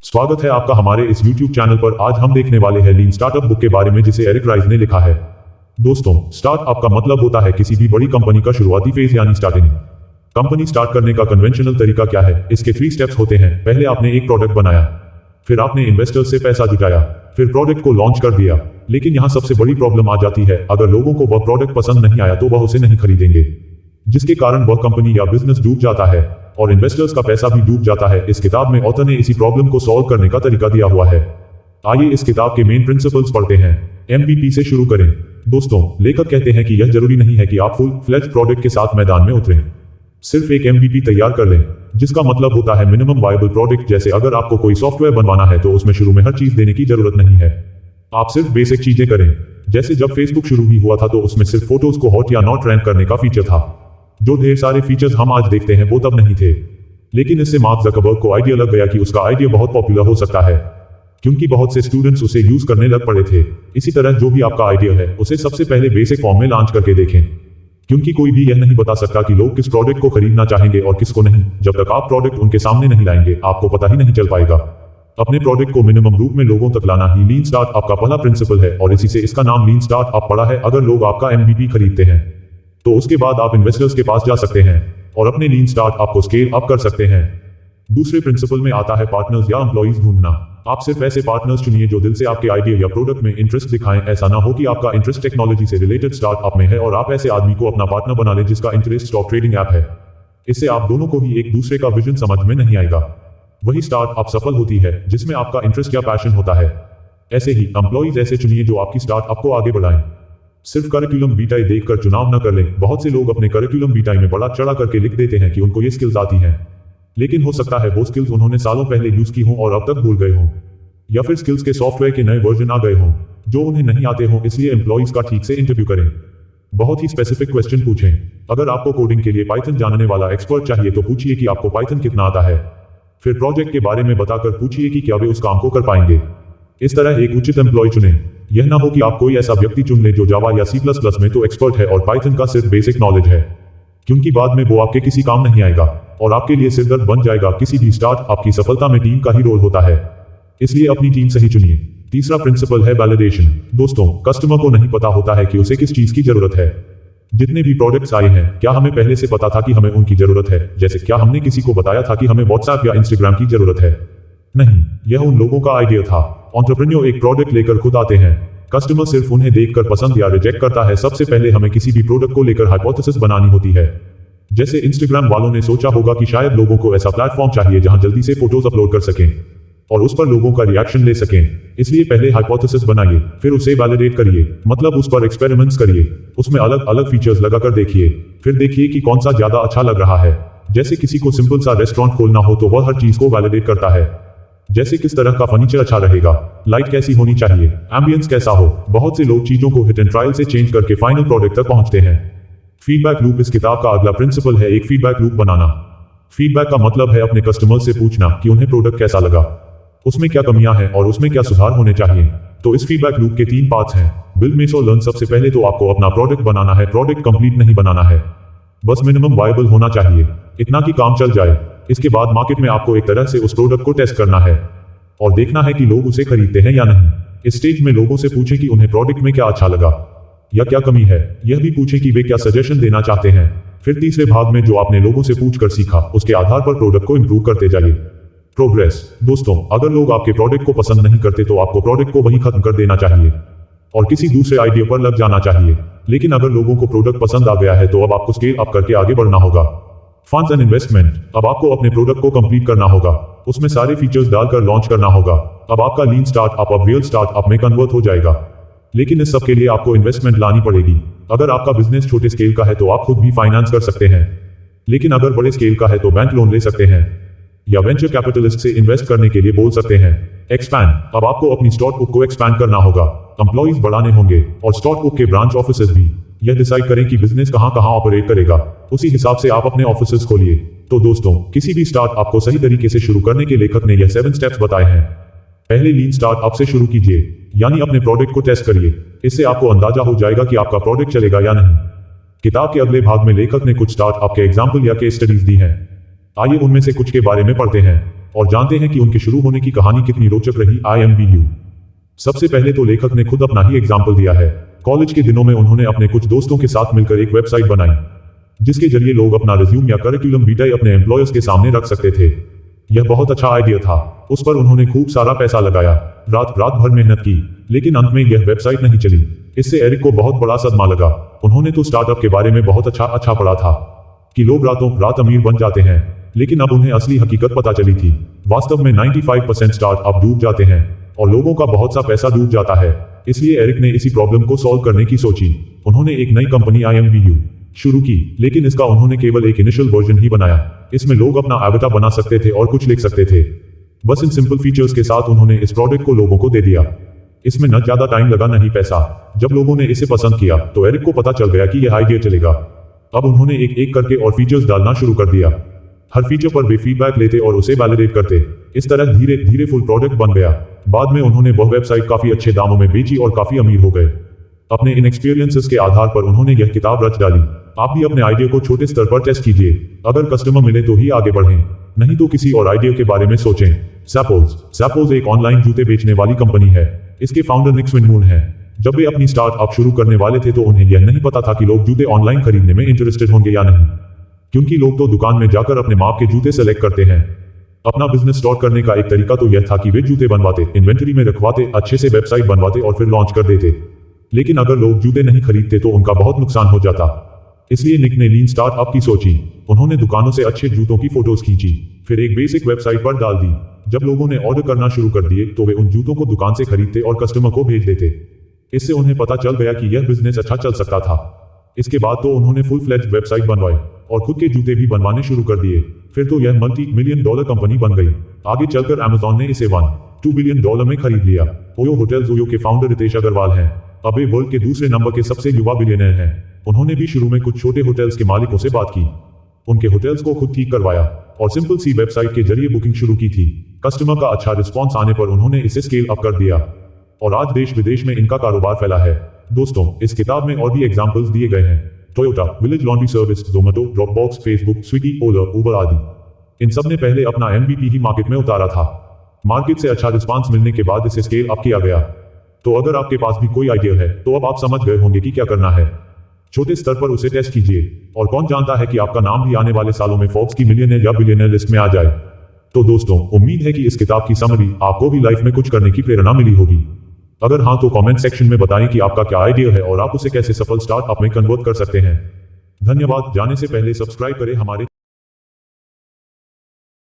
स्वागत है आपका हमारे इस YouTube चैनल पर। आज हम देखने वाले हैं लीन स्टार्टअप बुक के बारे में जिसे एरिक राइस ने लिखा है। दोस्तों, स्टार्टअप का मतलब होता है किसी भी बड़ी कंपनी का शुरुआती फेज यानी स्टार्टिंग। कंपनी स्टार्ट करने का कन्वेंशनल तरीका क्या है? इसके 3 स्टेप्स होते हैं। पहले आपने एक प्रोडक्ट बनाया, फिर आपने इन्वेस्टर्स से पैसा जुटाया, फिर प्रोडक्ट को लॉन्च कर दिया। लेकिन यहाँ सबसे बड़ी प्रॉब्लम आ जाती है, अगर लोगों को वह प्रोडक्ट पसंद नहीं आया तो वह उसे नहीं खरीदेंगे, जिसके कारण वह कंपनी या बिजनेस डूब जाता है और इन्वेस्टर्स का पैसा भी डूब जाता है। इस किताब में ऑथर ने इसी प्रॉब्लम को सॉल्व करने का तरीका दिया हुआ है। आइए इस किताब के मेन प्रिंसिपल्स पढ़ते हैं। MVP से शुरू करें। दोस्तों, लेखक कहते हैं कि यह जरूरी नहीं है कि आप फुल फ्लेज्ड प्रोडक्ट के साथ मैदान में उतरें। सिर्फ एक MVP तैयार कर लें, जिसका मतलब होता है मिनिमम वायबल प्रोडक्ट। जैसे अगर आपको कोई सॉफ्टवेयर बनवाना है तो उसमें शुरू में हर चीज देने की जरूरत नहीं है। आप सिर्फ बेसिक चीजें करें। जैसे जब फेसबुक शुरू ही हुआ था तो उसमें सिर्फ फोटोज को हॉट या नॉट रैंक करने का फीचर था। जो ढेर सारे फीचर्स हम आज देखते हैं वो तब नहीं थे। लेकिन इससे मार्क ज़करबर्ग को आइडिया लग गया कि उसका आइडिया बहुत पॉपुलर हो सकता है, क्योंकि बहुत से स्टूडेंट्स उसे यूज करने लग पड़े थे। इसी तरह जो भी आपका आइडिया है उसे सबसे पहले बेसिक फॉर्म में लॉन्च करके देखें, क्योंकि कोई भी यह नहीं बता सकता कि लोग किस प्रोडक्ट को खरीदना चाहेंगे और किसको नहीं। जब तक आप प्रोडक्ट उनके सामने नहीं लाएंगे आपको पता ही नहीं चल पाएगा। अपने प्रोडक्ट को मिनिमम रूप में लोगों तक लाना ही लीन स्टार्टअप का पहला प्रिंसिपल है और इसी से इसका नाम लीन स्टार्टअप पड़ा है। अगर लोग आपका MVP खरीदते हैं तो उसके बाद आप इन्वेस्टर्स के पास जा सकते हैं और अपने लीन स्टार्टअप को स्केल अप कर सकते हैं। दूसरे प्रिंसिपल में आता है पार्टनर्स या एम्प्लॉइज ढूंढना। आप सिर्फ ऐसे पार्टनर्स चुनिए जो दिल से आपके आइडिया या प्रोडक्ट में इंटरेस्ट दिखाएं। ऐसा ना हो कि आपका इंटरेस्ट टेक्नोलॉजी से रिलेटेड स्टार्टअप में है और आप ऐसे आदमी को अपना पार्टनर बना लें जिसका इंटरेस्ट स्टॉक ट्रेडिंग ऐप है। इससे आप दोनों को ही एक दूसरे का विजन समझ में नहीं आएगा। वही स्टार्टअप सफल होती है जिसमें आपका इंटरेस्ट या पैशन होता है। ऐसे ही एम्प्लॉइज ऐसे चुनिए जो आपकी स्टार्टअप को आगे बढ़ाएं। सिर्फ करिकुलम वीटाई देखकर चुनाव न कर लें। बहुत से लोग अपने करिकुलम वीटाई में बड़ा चढ़ा करके लिख देते हैं कि उनको ये स्किल्स आती हैं, लेकिन हो सकता है वो स्किल्स उन्होंने सालों पहले यूज की हों और अब तक भूल गए हों, या फिर स्किल्स के सॉफ्टवेयर के नए वर्जन आ गए हों जो उन्हें नहीं आते हों। इसलिए एम्प्लॉइज का ठीक से इंटरव्यू करें। बहुत ही स्पेसिफिक क्वेश्चन पूछें। अगर आपको कोडिंग के लिए पाइथन जानने वाला एक्सपर्ट चाहिए तो पूछिए कि आपको पाइथन कितना आता है। फिर प्रोजेक्ट के बारे में बताकर पूछिए कि क्या वे उस काम को कर पाएंगे। इस तरह एक उचित एम्प्लॉय चुनें। यह ना हो कि आप कोई ऐसा व्यक्ति चुन लें जो जावा या C++ में तो एक्सपर्ट है और पाइथन का सिर्फ बेसिक नॉलेज है, क्योंकि बाद में वो आपके किसी काम नहीं आएगा और आपके लिए सिरदर्द बन जाएगा। किसी भी स्टार्टअप की सफलता में टीम का ही रोल होता है, इसलिए अपनी टीम सही चुनिए। तीसरा प्रिंसिपल है वैलिडेशन। दोस्तों, कस्टमर को नहीं पता होता है कि उसे किस चीज की जरूरत है। जितने भी प्रोडक्ट्स आए हैं, क्या हमें पहले से पता था कि हमें उनकी जरूरत है? जैसे क्या हमने किसी को बताया था कि हमें व्हाट्सएप या इंस्टाग्राम की जरूरत है? नहीं, यह उन लोगों का आइडिया था। एंटरप्रेन्योर एक प्रोडक्ट लेकर खुद आते हैं। कस्टमर सिर्फ उन्हें देखकर पसंद या रिजेक्ट करता है। सबसे पहले हमें किसी भी प्रोडक्ट को लेकर हाइपोथेसिस बनानी होती है। जैसे इंस्टाग्राम वालों ने सोचा होगा कि शायद लोगों को ऐसा प्लेटफॉर्म चाहिए जहां जल्दी से फोटोज अपलोड कर सकें और उस पर लोगों का रिएक्शन ले सकें। इसलिए पहले हाइपोथेसिस बनाइए, फिर उसे वैलिडेट करिए, मतलब उस पर एक्सपेरिमेंट्स करिए, उसमें अलग अलग फीचर्स लगाकर देखिए, फिर देखिए कि कौन सा ज्यादा अच्छा लग रहा है। जैसे किसी को सिंपल सा रेस्टोरेंट खोलना हो तो वह हर चीज को वैलिडेट करता है। जैसे किस तरह का फर्नीचर अच्छा रहेगा, लाइट कैसी होनी चाहिए, एम्बियंस कैसा हो। बहुत से लोग चीजों को हिट एंड ट्रायल से चेंज करके फाइनल प्रोडक्ट तक पहुंचते हैं। फीडबैक लूप इस किताब का अगला प्रिंसिपल है। एक फीडबैक लूप बनाना। फीडबैक का मतलब है अपने कस्टमर से पूछना कि उन्हें प्रोडक्ट कैसा लगा, उसमें क्या कमियां हैं और उसमें क्या सुधार होने चाहिए। तो इस फीडबैक लूप के 3 पार्ट्स हैं। बिल्ड, मेक और लर्न। सबसे पहले तो आपको अपना प्रोडक्ट बनाना है। प्रोडक्ट कंप्लीट नहीं बनाना है, बस मिनिमम वायबल होना चाहिए, इतना कि काम चल जाए। इसके बाद मार्केट में आपको एक तरह से उस प्रोडक्ट को टेस्ट करना है और देखना है कि लोग उसे खरीदते हैं या नहीं। इस स्टेज में लोगों से पूछें कि उन्हें प्रोडक्ट में क्या अच्छा लगा या क्या कमी है। यह भी पूछें कि वे क्या सजेशन देना चाहते हैं। फिर तीसरे भाग में जो आपने लोगों से पूछकर सीखा उसके आधार पर प्रोडक्ट को इंप्रूव करते जाइए। प्रोग्रेस। दोस्तों, अगर लोग आपके प्रोडक्ट को पसंद नहीं करते तो आपको प्रोडक्ट को वहीं खत्म कर देना चाहिए और किसी दूसरे आइडिया पर लग जाना चाहिए। लेकिन अगर लोगों को प्रोडक्ट पसंद आ गया है तो अब आपको स्केल अप करके आगे बढ़ना होगा। Funds and investment. अब आपको अपने प्रोडक्ट को कंप्लीट करना होगा, उसमें सारे फीचर्स डालकर लॉन्च करना होगा। अब आपका लीन स्टार्टअप अब रियल स्टार्टअप में कन्वर्ट हो जाएगा। लेकिन इस सब के लिए आपको इन्वेस्टमेंट लानी पड़ेगी। अगर आपका बिजनेस छोटे स्केल का है तो आप खुद भी फाइनेंस कर सकते हैं, लेकिन अगर बड़े स्केल का है तो बैंक लोन ले सकते हैं या वेंचर कैपिटलिस्ट से इन्वेस्ट करने के लिए बोल सकते हैं। एक्सपैंड। अब आपको अपनी स्टार्टअप को एक्सपैंड करना होगा, एम्प्लॉइज बढ़ाने होंगे और स्टार्टअप के ब्रांच ऑफिसेज भी। यह डिसाइड करें कि बिजनेस कहां कहां ऑपरेट करेगा, उसी हिसाब से आप अपने ऑफिसेज खोलिए। तो दोस्तों, किसी भी स्टार्टअप को सही तरीके से शुरू करने के लेखक ने यह 7 स्टेप्स बताए हैं। पहले लीन स्टार्टअप से शुरू कीजिए, यानी अपने प्रोडक्ट को टेस्ट करिए। इससे आपको अंदाजा हो जाएगा कि आपका प्रोडक्ट चलेगा या नहीं। किताब के अगले भाग में लेखक ने कुछ स्टार्टअप के एग्जाम्पल या केस स्टडीज दी हैं। आइए उनमें से कुछ के बारे में पढ़ते हैं और जानते हैं कि उनके शुरू होने की कहानी कितनी रोचक रही। IMVU। सबसे पहले तो लेखक ने खुद अपना ही एग्जाम्पल दिया है। कॉलेज के दिनों में उन्होंने अपने कुछ दोस्तों के साथ मिलकर एक वेबसाइट बनाई, जिसके जरिए लोग अपना रिज्यूम या करिकुलम विटाe अपने एम्प्लॉयर्स के सामने रख सकते थे। यह बहुत अच्छा आइडिया था। उस पर उन्होंने खूब सारा पैसा लगाया, रात भर मेहनत की, लेकिन अंत में यह वेबसाइट नहीं चली। इससे एरिक को बहुत बड़ा सदमा लगा। उन्होंने तो स्टार्टअप के बारे में बहुत अच्छा पढ़ा था कि लोग रातों रात अमीर बन जाते हैं, लेकिन अब उन्हें असली हकीकत पता चली थी। वास्तव में 95% स्टार्टअप डूब जाते हैं और लोगों का बहुत सा पैसा डूब जाता है। इसलिए एरिक ने इसी प्रॉब्लम को सॉल्व करने की सोची। उन्होंने एक नई कंपनी IMVU शुरू की, लेकिन इसका उन्होंने केवल एक इनिशियल वर्जन ही बनाया। इसमें लोग अपना एवेटार बना सकते थे और कुछ लिख सकते थे। बस इन सिंपल फीचर्स के साथ उन्होंने इस प्रोडक्ट को लोगों को दे दिया। इसमें न ज्यादा टाइम लगा न ही पैसा। जब लोगों ने इसे पसंद किया तो एरिक को पता चल गया कि यह आइडिया चलेगा। अब उन्होंने एक एक करके और फीचर्स डालना शुरू कर दिया। हर फीचर पर वे फीडबैक लेते और उसे वैलिडेट करते। इस तरह धीरे धीरे फुल प्रोडक्ट बन गया। बाद में उन्होंने वह वेबसाइट काफी अच्छे दामों में बेची और काफी अमीर हो गए। अपने इन एक्सपीरियंसेस के आधार पर उन्होंने यह किताब रच डाली। आप भी अपने आइडिया को छोटे स्तर पर टेस्ट कीजिए। अगर कस्टमर मिले तो ही आगे बढ़ें, नहीं तो किसी और आइडिया के बारे में सोचें। Zappos एक ऑनलाइन जूते बेचने वाली कंपनी है। इसके फाउंडर निक स्विनमून हैं। जब वे अपनी स्टार्टअप शुरू करने वाले थे तो उन्हें यह नहीं पता था कि लोग जूते ऑनलाइन खरीदने में इंटरेस्टेड होंगे या नहीं, क्योंकि लोग तो दुकान में जाकर अपने माप के जूते सेलेक्ट करते हैं। अपना बिजनेस स्टार्ट करने का एक तरीका तो यह था कि वे जूते बनवाते, इन्वेंटरी में रखवाते, अच्छे से वेबसाइट बनवाते और फिर लॉन्च कर देते। लेकिन अगर लोग जूते नहीं खरीदते तो उनका बहुत नुकसान हो जाता। इसलिए निक ने लीन स्टार्टअप की सोची। उन्होंने दुकानों से अच्छे जूतों की फोटोज खींची, फिर एक बेसिक वेबसाइट पर डाल दी। जब लोगों ने ऑर्डर करना शुरू कर दिए तो वे उन जूतों को दुकान से खरीदते और कस्टमर को भेज देते। इससे उन्हें पता चल गया कि यह बिजनेस अच्छा चल सकता था। इसके बाद तो उन्होंने फुल फ्लेज्ड वेबसाइट बनवाई और खुद के जूते भी बनवाने शुरू कर दिए। फिर तो यह $multi-million कंपनी बन गई। आगे चलकर अमेज़न ने इसे $1-2 बिलियन में खरीद लिया। ओयो होटल्स ओयो के फाउंडर रितेश अग्रवाल हैं। अब वे वर्ल्ड के दूसरे नंबर के सबसे युवा बिलियनर हैं। उन्होंने भी शुरू में कुछ छोटे होटल्स के मालिकों से बात की, उनके होटल्स को खुद ठीक करवाया और सिंपल सी वेबसाइट के जरिए बुकिंग शुरू की थी। कस्टमर का अच्छा रिस्पॉन्स आने पर उन्होंने इसे स्केल अप कर दिया और आज देश विदेश में इनका कारोबार फैला है। दोस्तों, इस किताब में और भी एग्जाम्पल्स दिए गए हैं। Toyota, village laundry service, Zomato, Dropbox, Facebook, Swiggy, Ola, Uber आदि। इन सब ने पहले अपना MVP ही मार्केट में उतारा था। मार्केट से अच्छा रिस्पॉन्स मिलने के बाद इसे स्केल अप किया गया। तो अगर आपके पास भी कोई आइडिया है तो अब आप समझ गए होंगे कि क्या करना है। छोटे स्तर पर उसे टेस्ट कीजिए और कौन जानता है कि आपका नाम भी आने वाले सालों में फोर्ब्स की मिलियनेयर या बिलियनेयर लिस्ट में आ जाए। तो दोस्तों, उम्मीद है कि इस किताब की समरी आपको भी लाइफ में कुछ करने की प्रेरणा मिली होगी। अगर हाँ तो कमेंट सेक्शन में बताएं कि आपका क्या आइडिया है और आप उसे कैसे सफल स्टार्टअप में कन्वर्ट कर सकते हैं। धन्यवाद। जाने से पहले सब्सक्राइब करें हमारे